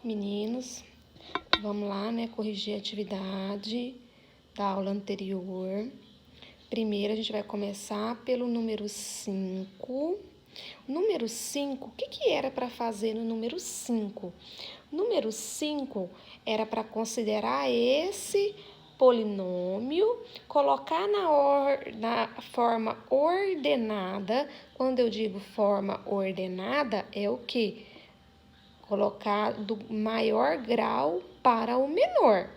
Meninos, vamos lá, né? Corrigir a atividade da aula anterior. Primeiro, a gente vai começar pelo número 5. Número 5, o que era para fazer no número 5? Número 5 era para considerar esse polinômio, colocar na forma ordenada. Quando eu digo forma ordenada, é o quê? Colocar do maior grau para o menor.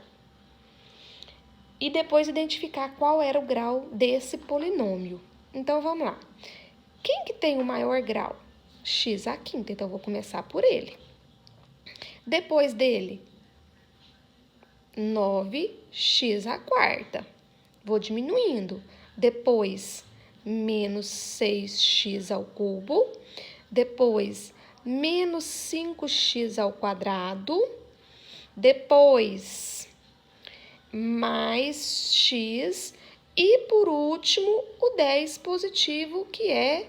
E depois identificar qual era o grau desse polinômio. Então, vamos lá. Quem que tem o maior grau? X à quinta, então eu vou começar por ele. Depois dele, 9x à quarta. Vou diminuindo. Depois, menos 6x ao cubo. Depois, menos 5x ao quadrado. Depois, mais x. E, por último, o 10 positivo, que é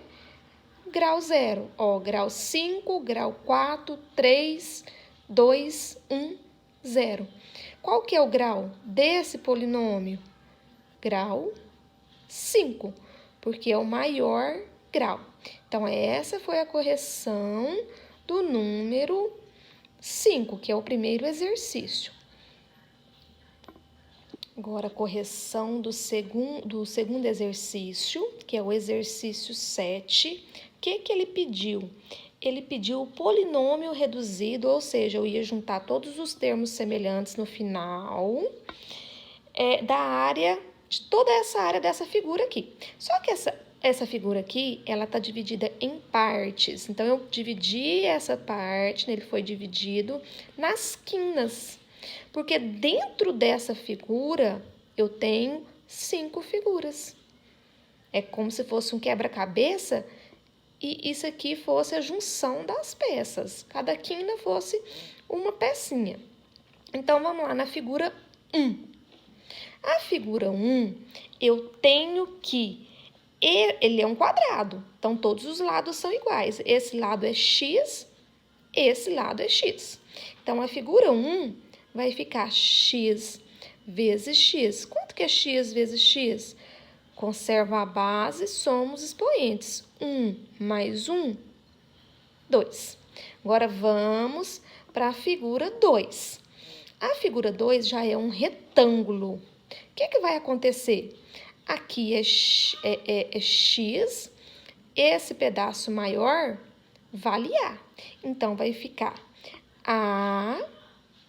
grau 0. Ó, grau 5, grau 4, 3, 2, 1, 0. Qual que é o grau desse polinômio? Grau 5, porque é o maior grau. Então, essa foi a correção do número 5, que é o primeiro exercício. Agora, a correção do segundo exercício, que é o exercício 7. O que ele pediu? Ele pediu o polinômio reduzido, ou seja, eu ia juntar todos os termos semelhantes no final da área, de toda essa área dessa figura aqui. Só que essa figura aqui, ela está dividida em partes. Então, eu dividi essa parte, né, ele foi dividido nas quinas. Porque dentro dessa figura, eu tenho 5 figuras. É como se fosse um quebra-cabeça e isso aqui fosse a junção das peças. Cada quina fosse uma pecinha. Então, vamos lá na figura 1. A figura 1, eu tenho que... Ele é um quadrado, então todos os lados são iguais. Esse lado é x, esse lado é x. Então, a figura 1... vai ficar x vezes x. Quanto que é x vezes x? Conserva a base, somos expoentes. 1 mais 1, 2. Agora, vamos para a figura 2. A figura 2 já é um retângulo. O que vai acontecer? Aqui é x, esse pedaço maior vale a. Então, vai ficar a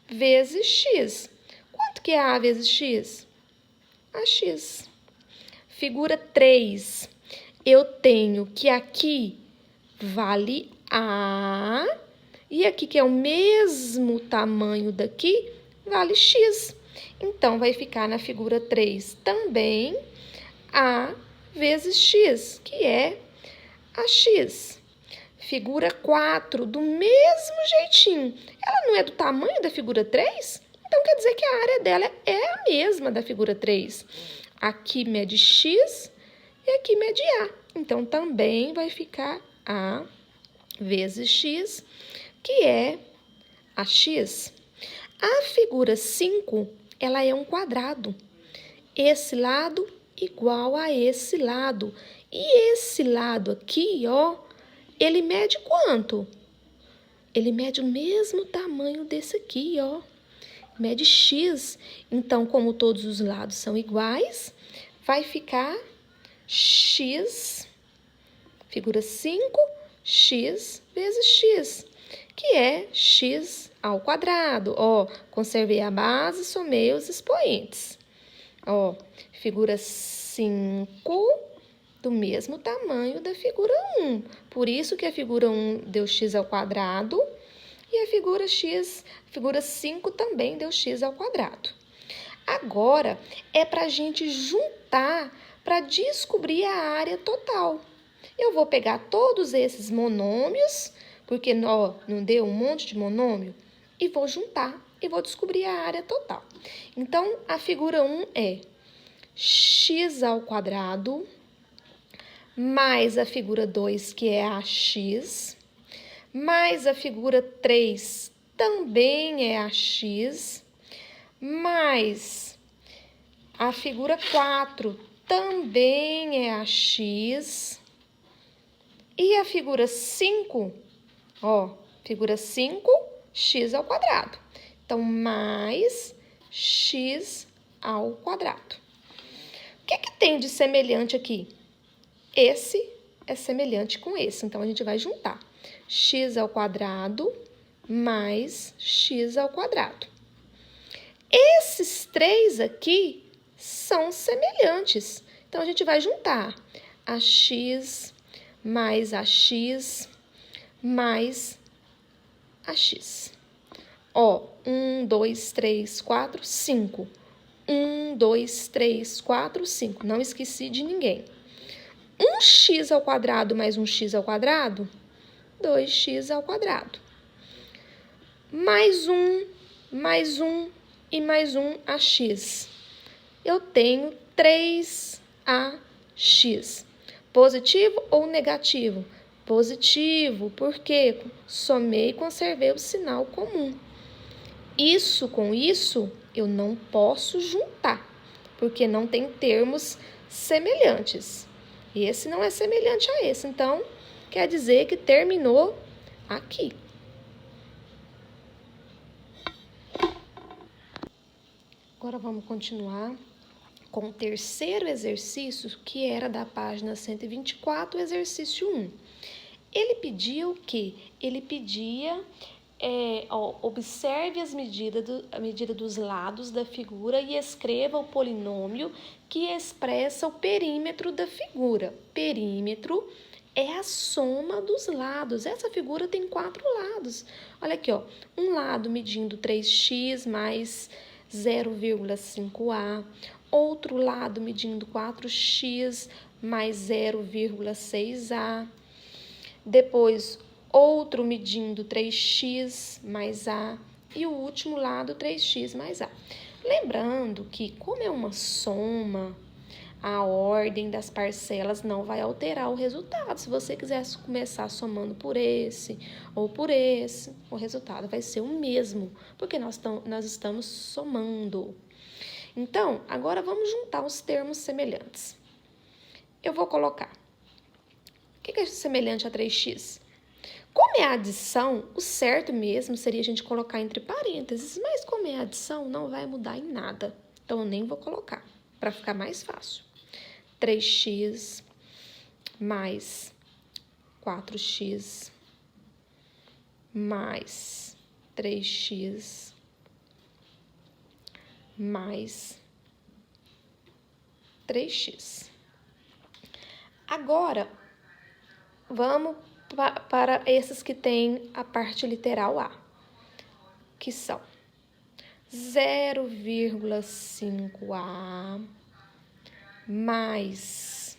vezes x. Quanto que é a vezes x? AX. Figura 3. Eu tenho que aqui vale a, e aqui que é o mesmo tamanho daqui, vale x. Então, vai ficar na figura 3 também a vezes x, que é AX. Figura 4, do mesmo jeitinho. Ela não é do tamanho da figura 3? Então, quer dizer que a área dela é a mesma da figura 3. Aqui mede x e aqui mede a. Então, também vai ficar a vezes x, que é AX. A figura 5, ela é um quadrado. Esse lado igual a esse lado. E esse lado aqui, ó, ele mede quanto? Ele mede o mesmo tamanho desse aqui, ó. Mede x. Então, como todos os lados são iguais, vai ficar x, figura 5, x vezes x, que é x ao quadrado. Ó, conservei a base, somei os expoentes. Ó, figura 5... do mesmo tamanho da figura 1. Por isso que a figura 1 deu x ao quadrado e a figura 5 também deu x ao quadrado. Agora, é para a gente juntar para descobrir a área total. Eu vou pegar todos esses monômios, porque ó, não deu um monte de monômio, e vou juntar e vou descobrir a área total. Então, a figura 1 é x ao quadrado mais a figura 2, que é AX, mais a figura 3, também é AX, mais a figura 4 também é AX, e a figura 5, ó, figura 5, x ao quadrado. Então, mais x ao quadrado. O que tem de semelhante aqui? Esse é semelhante com esse, então a gente vai juntar. X ao quadrado mais x ao quadrado. Esses três aqui são semelhantes, então a gente vai juntar ax mais ax mais ax. Ó, 1, 2, 3, 4, 5. 1, 2, 3, 4, 5. Não esqueci de ninguém. 1x ao quadrado mais 1x ao quadrado, 2x ao quadrado. Mais 1 e mais 1 ax. Eu tenho 3ax. Positivo ou negativo? Positivo, porque somei e conservei o sinal comum. Isso com isso, eu não posso juntar, porque não tem termos semelhantes. Esse não é semelhante a esse, então, quer dizer que terminou aqui. Agora vamos continuar com o terceiro exercício, que era da página 124, o exercício 1. Ele pedia o quê? Ele pedia, observe a medida dos lados da figura e escreva o polinômio que expressa o perímetro da figura. Perímetro é a soma dos lados. Essa figura tem 4 lados. Olha aqui, ó, um lado medindo 3x mais 0,5a, outro lado medindo 4x mais 0,6a, depois outro medindo 3x mais a e o último lado 3x mais a. Lembrando que, como é uma soma, a ordem das parcelas não vai alterar o resultado. Se você quiser começar somando por esse ou por esse, o resultado vai ser o mesmo, porque nós estamos somando. Então, agora vamos juntar os termos semelhantes. Eu vou colocar. O que é semelhante a 3x? Como é adição, o certo mesmo seria a gente colocar entre parênteses, mas como é adição, não vai mudar em nada. Então, eu nem vou colocar, para ficar mais fácil. 3x mais 4x mais 3x mais 3x. Agora, vamos para esses que têm a parte literal A, que são 0,5A mais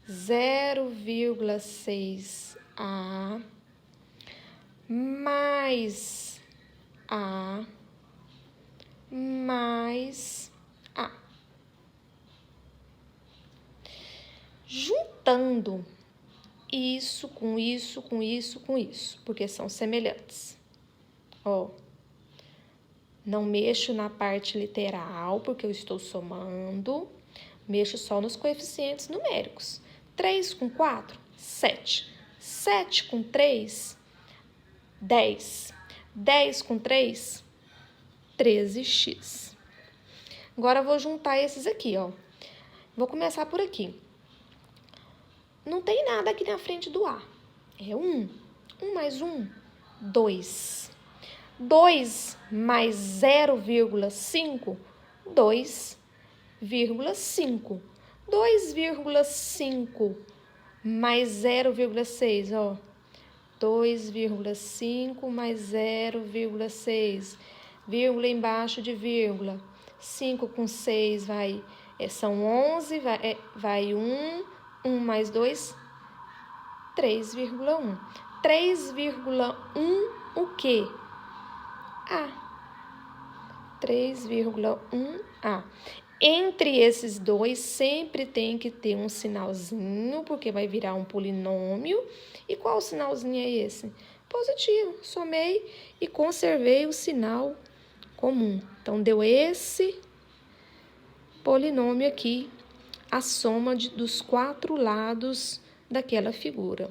0,6A mais A mais A. Juntando isso com isso, com isso, com isso, porque são semelhantes. Ó, não mexo na parte literal, porque eu estou somando, mexo só nos coeficientes numéricos. 3 com 4, 7. 7 com 3, 10. 10 com 3, 13x. Agora, eu vou juntar esses aqui, ó. Vou começar por aqui. Não tem nada aqui na frente do A. É 1. 1 mais 1, 2. 2 mais 0,5, 2,5. 2,5 mais 0,6, ó. 2,5 mais 0,6. Vírgula embaixo de vírgula. 5 com 6 são 11, vai 1. 1 mais 2, 3,1. 3,1 o quê? A. 3,1A. Entre esses dois, sempre tem que ter um sinalzinho, porque vai virar um polinômio. E qual sinalzinho é esse? positivo. Somei e conservei o sinal comum. Então, deu esse polinômio aqui, a soma dos 4 lados daquela figura.